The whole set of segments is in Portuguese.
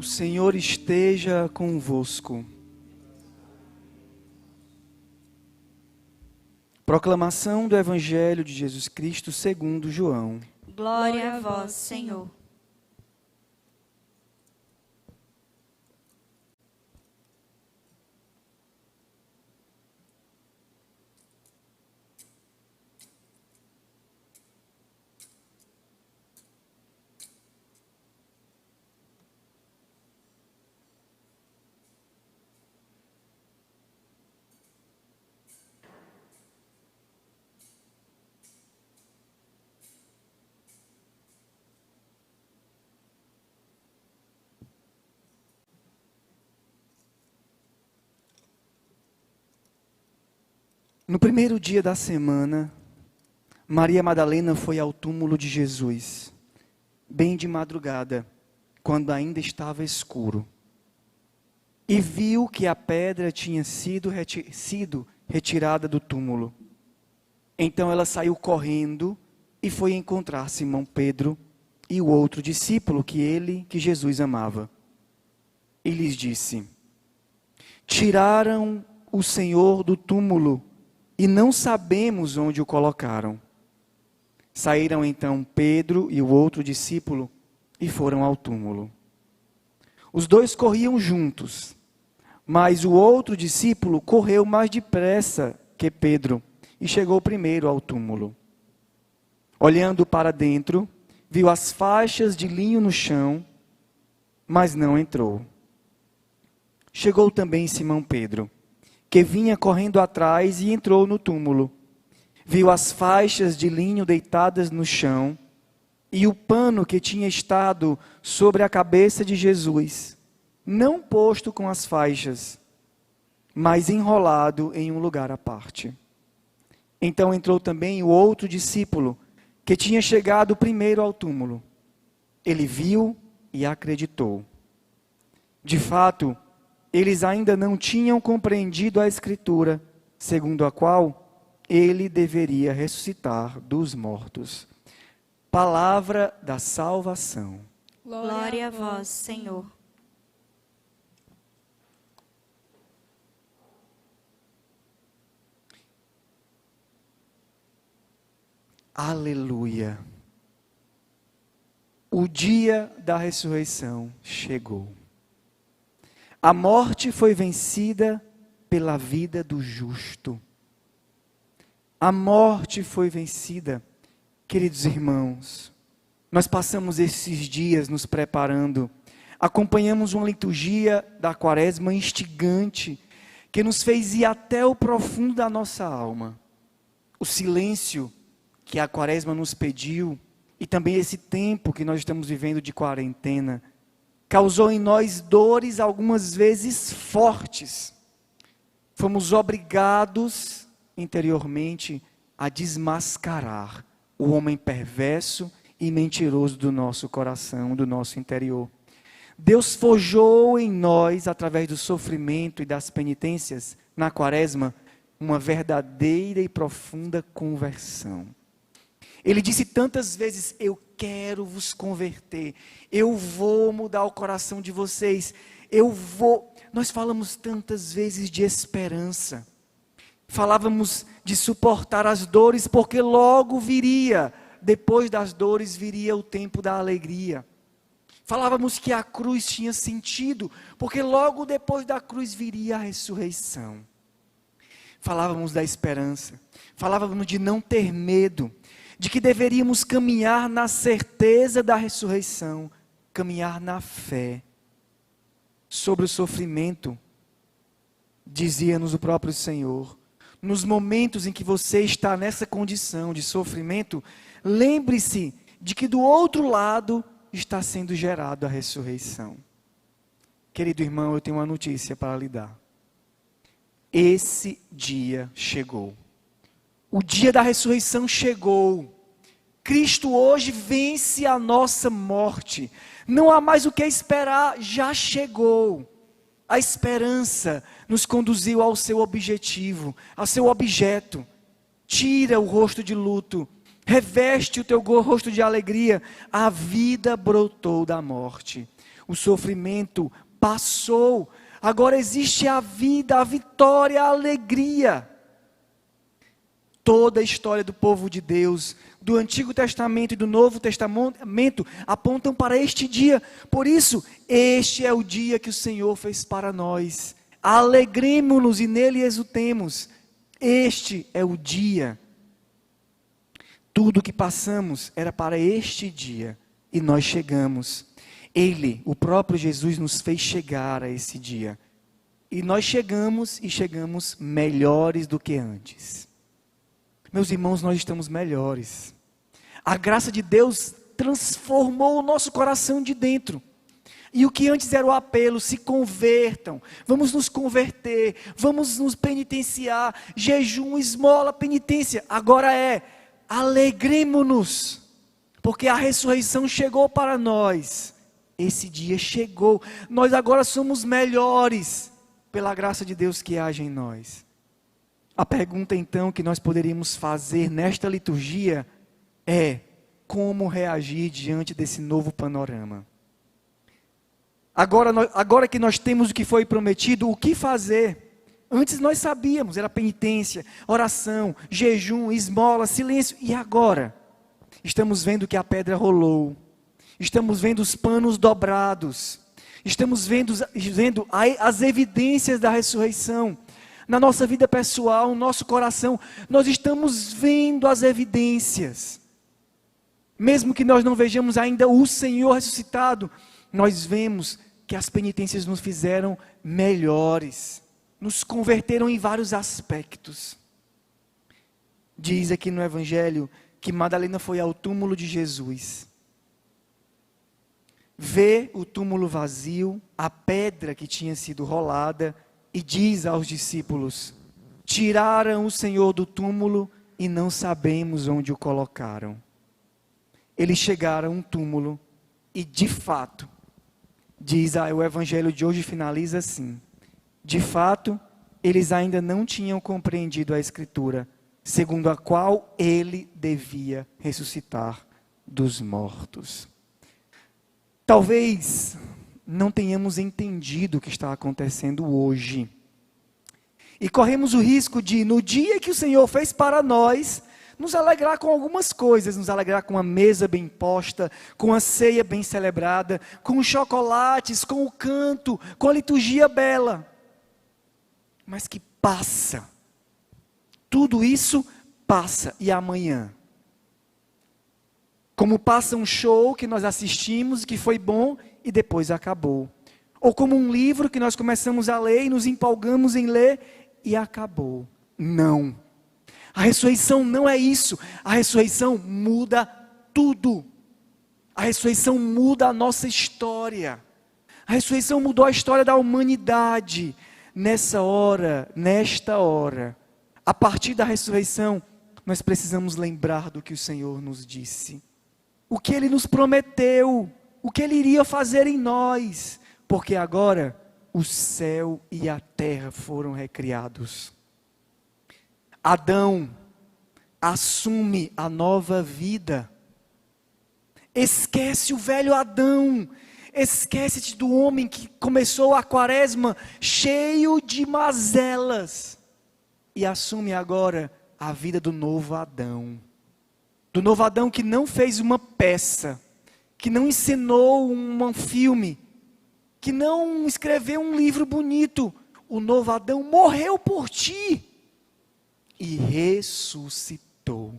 O Senhor esteja convosco. Proclamação do Evangelho de Jesus Cristo segundo João. Glória a vós, Senhor. No primeiro dia da semana, Maria Madalena foi ao túmulo de Jesus, bem de madrugada, quando ainda estava escuro, e viu que a pedra tinha sido retirada do túmulo. Então ela saiu correndo e foi encontrar Simão Pedro e o outro discípulo que Jesus amava. E lhes disse: tiraram o Senhor do túmulo e não sabemos onde o colocaram. Saíram então Pedro e o outro discípulo e foram ao túmulo. Os dois corriam juntos, mas o outro discípulo correu mais depressa que Pedro e chegou primeiro ao túmulo. Olhando para dentro, viu as faixas de linho no chão, mas não entrou. Chegou também Simão Pedro, que vinha correndo atrás e entrou no túmulo. Viu as faixas de linho deitadas no chão e o pano que tinha estado sobre a cabeça de Jesus, não posto com as faixas, mas enrolado em um lugar à parte. Então entrou também o outro discípulo, que tinha chegado primeiro ao túmulo. Ele viu e acreditou. De fato, eles ainda não tinham compreendido a Escritura, segundo a qual ele deveria ressuscitar dos mortos. Palavra da salvação. Glória a vós, Senhor. Aleluia. O dia da ressurreição chegou. A morte foi vencida pela vida do justo. A morte foi vencida. Queridos irmãos, nós passamos esses dias nos preparando, acompanhamos uma liturgia da Quaresma instigante, que nos fez ir até o profundo da nossa alma. O silêncio que a Quaresma nos pediu, e também esse tempo que nós estamos vivendo de quarentena, causou em nós dores algumas vezes fortes. Fomos obrigados interiormente a desmascarar o homem perverso e mentiroso do nosso coração, do nosso interior. Deus forjou em nós, através do sofrimento e das penitências, na Quaresma, uma verdadeira e profunda conversão. Ele disse tantas vezes: eu quero vos converter, eu vou mudar o coração de vocês, Nós falamos tantas vezes de esperança, falávamos de suportar as dores, porque logo viria, depois das dores viria o tempo da alegria. Falávamos que a cruz tinha sentido, porque logo depois da cruz viria a ressurreição. Falávamos da esperança, falávamos de não ter medo, de que deveríamos caminhar na certeza da ressurreição, caminhar na fé. Sobre o sofrimento, dizia-nos o próprio Senhor: nos momentos em que você está nessa condição de sofrimento, lembre-se de que do outro lado está sendo gerada a ressurreição. Querido irmão, eu tenho uma notícia para lhe dar. Esse dia chegou. O dia da ressurreição chegou. Cristo hoje vence a nossa morte. Não há mais o que esperar, já chegou. A esperança nos conduziu ao seu objetivo, ao seu objeto. Tira o rosto de luto, reveste o teu rosto de alegria. A vida brotou da morte. o sofrimento passou. Agora existe a vida, a vitória, a alegria. Toda a história do povo de Deus, do Antigo Testamento e do Novo Testamento, apontam para este dia. Por isso, este é o dia que o Senhor fez para nós. Alegremo-nos e nele exultemos. Este é o dia. Tudo que passamos era para este dia. E nós chegamos. Ele, o próprio Jesus, nos fez chegar a esse dia. E nós chegamos e chegamos melhores do que antes. Meus irmãos, nós estamos melhores. A graça de Deus transformou o nosso coração de dentro. E o que antes era o apelo, se convertam, vamos nos converter, vamos nos penitenciar, jejum, esmola, penitência. Agora é, alegremo-nos, porque a ressurreição chegou para nós. Esse dia chegou, nós agora somos melhores, pela graça de Deus que age em nós. A pergunta então que nós poderíamos fazer nesta liturgia é: como reagir diante desse novo panorama? Agora que nós temos o que foi prometido, o que fazer? Antes nós sabíamos, era penitência, oração, jejum, esmola, silêncio. E agora? Estamos vendo que a pedra rolou. Estamos vendo os panos dobrados. Estamos vendo as evidências da ressurreição. Na nossa vida pessoal, no nosso coração, nós estamos vendo as evidências. Mesmo que nós não vejamos ainda o Senhor ressuscitado, nós vemos que as penitências nos fizeram melhores, nos converteram em vários aspectos. Diz aqui no Evangelho que Madalena foi ao túmulo de Jesus, vê o túmulo vazio, a pedra que tinha sido rolada, e diz aos discípulos: tiraram o Senhor do túmulo e não sabemos onde o colocaram. Eles chegaram a um túmulo e de fato, o Evangelho de hoje finaliza assim: de fato, eles ainda não tinham compreendido a Escritura, segundo a qual ele devia ressuscitar dos mortos. Talvez não tenhamos entendido o que está acontecendo hoje. E corremos o risco de, no dia que o Senhor fez para nós, nos alegrar com algumas coisas, nos alegrar com a mesa bem posta, com a ceia bem celebrada, com os chocolates, com o canto, com a liturgia bela. Mas que passa. Tudo isso passa. E amanhã? Como passa um show que nós assistimos, que foi bom e depois acabou. Ou como um livro que nós começamos a ler e nos empolgamos em ler e acabou. Não. A ressurreição não é isso. A ressurreição muda tudo. A ressurreição muda a nossa história. A ressurreição mudou a história da humanidade. Nesta hora, a partir da ressurreição, nós precisamos lembrar do que o Senhor nos disse. O que Ele nos prometeu. O que Ele iria fazer em nós. Porque agora o céu e a terra foram recriados. Adão assume a nova vida. Esquece o velho Adão. Esquece-te do homem que começou a quaresma cheio de mazelas. E assume agora a vida do novo Adão. Do novo Adão que não fez uma peça, que não encenou um filme, que não escreveu um livro bonito. O novo Adão morreu por ti e ressuscitou.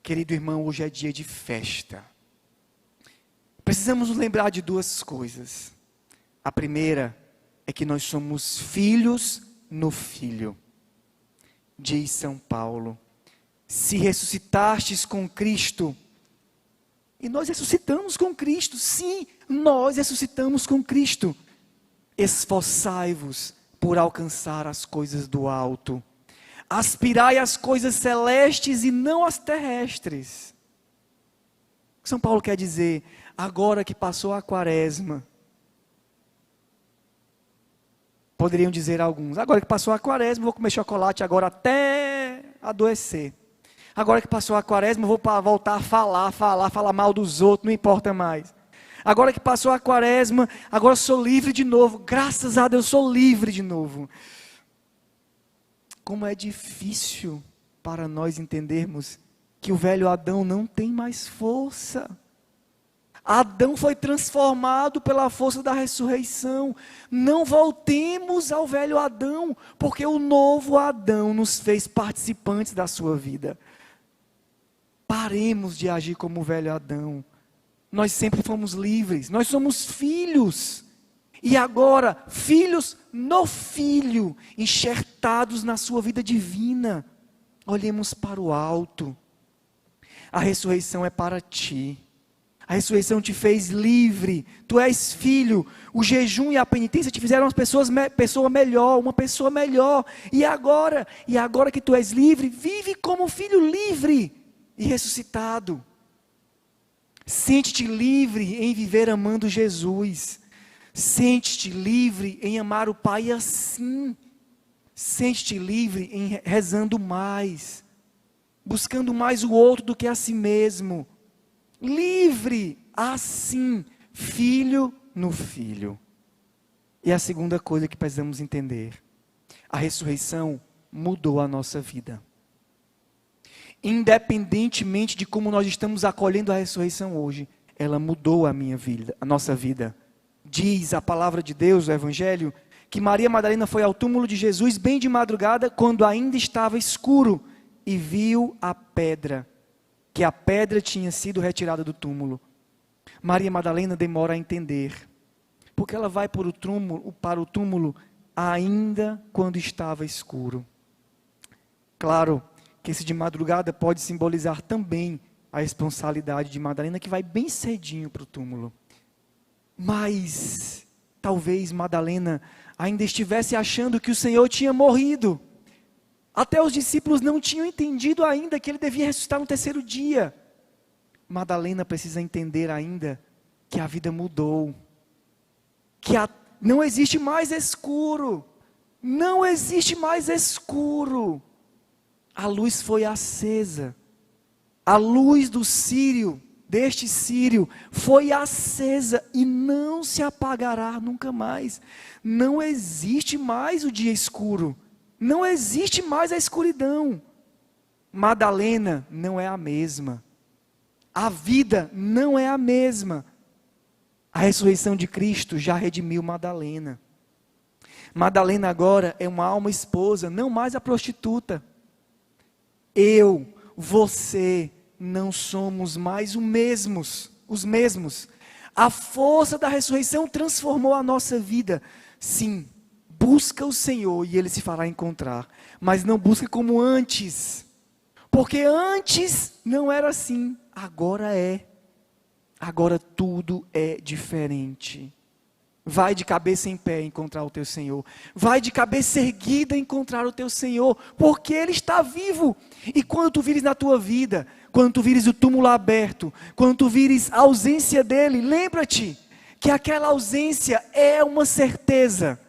Querido irmão, hoje é dia de festa. Precisamos nos lembrar de duas coisas. A primeira é que nós somos filhos no Filho. Diz São Paulo: se ressuscitastes com Cristo, e nós ressuscitamos com Cristo, sim, nós ressuscitamos com Cristo. Esforçai-vos por alcançar as coisas do alto. Aspirai às coisas celestes e não às terrestres. O que São Paulo quer dizer? Agora que passou a quaresma, poderiam dizer alguns: agora que passou a quaresma, vou comer chocolate agora até adoecer. Agora que passou a quaresma, vou voltar a falar mal dos outros, não importa mais. Agora que passou a quaresma, agora sou livre de novo. Graças a Deus, sou livre de novo. Como é difícil para nós entendermos que o velho Adão não tem mais força. Adão foi transformado pela força da ressurreição. Não voltemos ao velho Adão, porque o novo Adão nos fez participantes da sua vida. Paremos de agir como o velho Adão. Nós sempre fomos livres, nós somos filhos. E agora, filhos no Filho, enxertados na sua vida divina. Olhemos para o alto. A ressurreição é para ti. A ressurreição te fez livre. Tu és filho. O jejum e a penitência te fizeram uma pessoa melhor. E agora que tu és livre, vive como filho livre e ressuscitado. Sente-te livre em viver amando Jesus. Sente-te livre em amar o Pai assim. Sente-te livre em rezando mais, buscando mais o outro do que a si mesmo. Livre assim, filho no Filho. E a segunda coisa que precisamos entender: a ressurreição mudou a nossa vida. Independentemente de como nós estamos acolhendo a ressurreição hoje, ela mudou a minha vida, a nossa vida. Diz a palavra de Deus, o Evangelho, que Maria Madalena foi ao túmulo de Jesus bem de madrugada, quando ainda estava escuro, e viu a pedra, que a pedra tinha sido retirada do túmulo. Maria Madalena demora a entender, porque ela vai para o túmulo ainda quando estava escuro. Claro que esse de madrugada pode simbolizar também a responsabilidade de Madalena, que vai bem cedinho para o túmulo. Mas talvez Madalena ainda estivesse achando que o Senhor tinha morrido. Até os discípulos não tinham entendido ainda que ele devia ressuscitar no terceiro dia. Madalena precisa entender ainda que a vida mudou. Que não existe mais escuro. Não existe mais escuro. A luz foi acesa. A luz do Sírio, deste Sírio, foi acesa e não se apagará nunca mais. Não existe mais o dia escuro. Não existe mais a escuridão. Madalena não é a mesma. A vida não é a mesma. A ressurreição de Cristo já redimiu Madalena. Madalena agora é uma alma esposa, não mais a prostituta. Eu, você, não somos mais os mesmos. A força da ressurreição transformou a nossa vida. Sim, busca o Senhor e Ele se fará encontrar. Mas não busca como antes. Porque antes não era assim, agora é. Agora tudo é diferente. Vai de cabeça em pé encontrar o teu Senhor. Vai de cabeça erguida encontrar o teu Senhor, porque Ele está vivo. E quando tu vires na tua vida, quando tu vires o túmulo aberto, quando tu vires a ausência dEle, lembra-te que aquela ausência é uma certeza.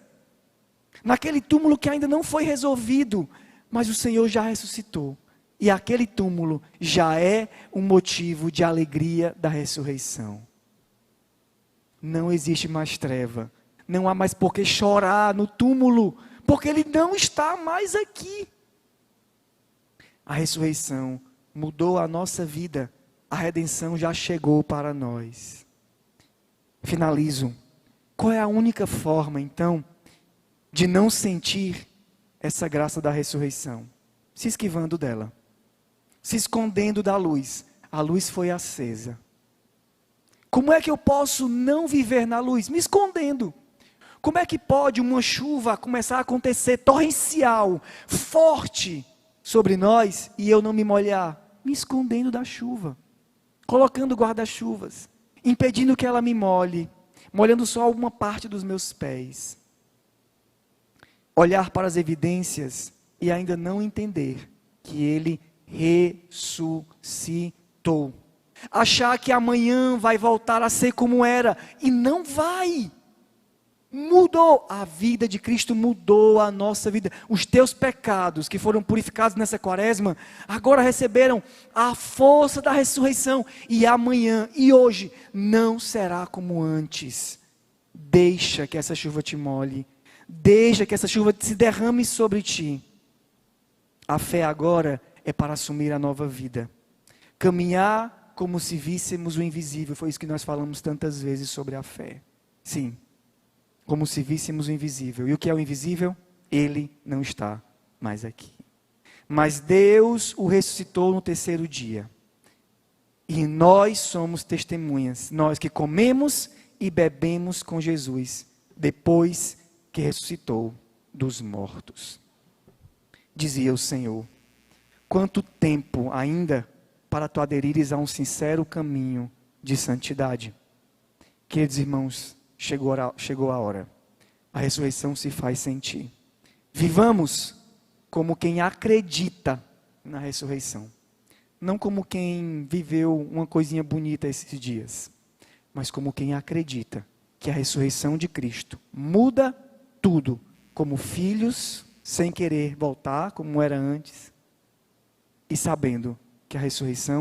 Naquele túmulo que ainda não foi resolvido, mas o Senhor já ressuscitou. E aquele túmulo já é um motivo de alegria da ressurreição. Não existe mais treva. Não há mais por que chorar no túmulo, porque Ele não está mais aqui. A ressurreição mudou a nossa vida. A redenção já chegou para nós. Finalizo. Qual é a única forma, então, de não sentir essa graça da ressurreição? Se esquivando dela. Se escondendo da luz. A luz foi acesa. Como é que eu posso não viver na luz? Me escondendo. Como é que pode uma chuva começar a acontecer torrencial, forte sobre nós e eu não me molhar? Me escondendo da chuva. Colocando guarda-chuvas. Impedindo que ela me molhe. Molhando só uma parte dos meus pés. Olhar para as evidências e ainda não entender que Ele ressuscitou. Achar que amanhã vai voltar a ser como era, e não vai. Mudou. A vida de Cristo mudou a nossa vida. Os teus pecados que foram purificados nessa quaresma, agora receberam a força da ressurreição. E amanhã e hoje não será como antes. Deixa que essa chuva te molhe. Deixa que essa chuva se derrame sobre ti. A fé agora é para assumir a nova vida. Caminhar como se víssemos o invisível. Foi isso que nós falamos tantas vezes sobre a fé. Sim. Como se víssemos o invisível. E o que é o invisível? Ele não está mais aqui. Mas Deus o ressuscitou no terceiro dia. E nós somos testemunhas. Nós que comemos e bebemos com Jesus. Depois que ressuscitou dos mortos. Dizia o Senhor: quanto tempo ainda para tu aderires a um sincero caminho de santidade? Queridos irmãos, chegou a hora. A ressurreição se faz sentir. Vivamos como quem acredita na ressurreição. Não como quem viveu uma coisinha bonita esses dias. Mas como quem acredita que a ressurreição de Cristo muda tudo. Como filhos, sem querer voltar como era antes. E sabendo que a ressurreição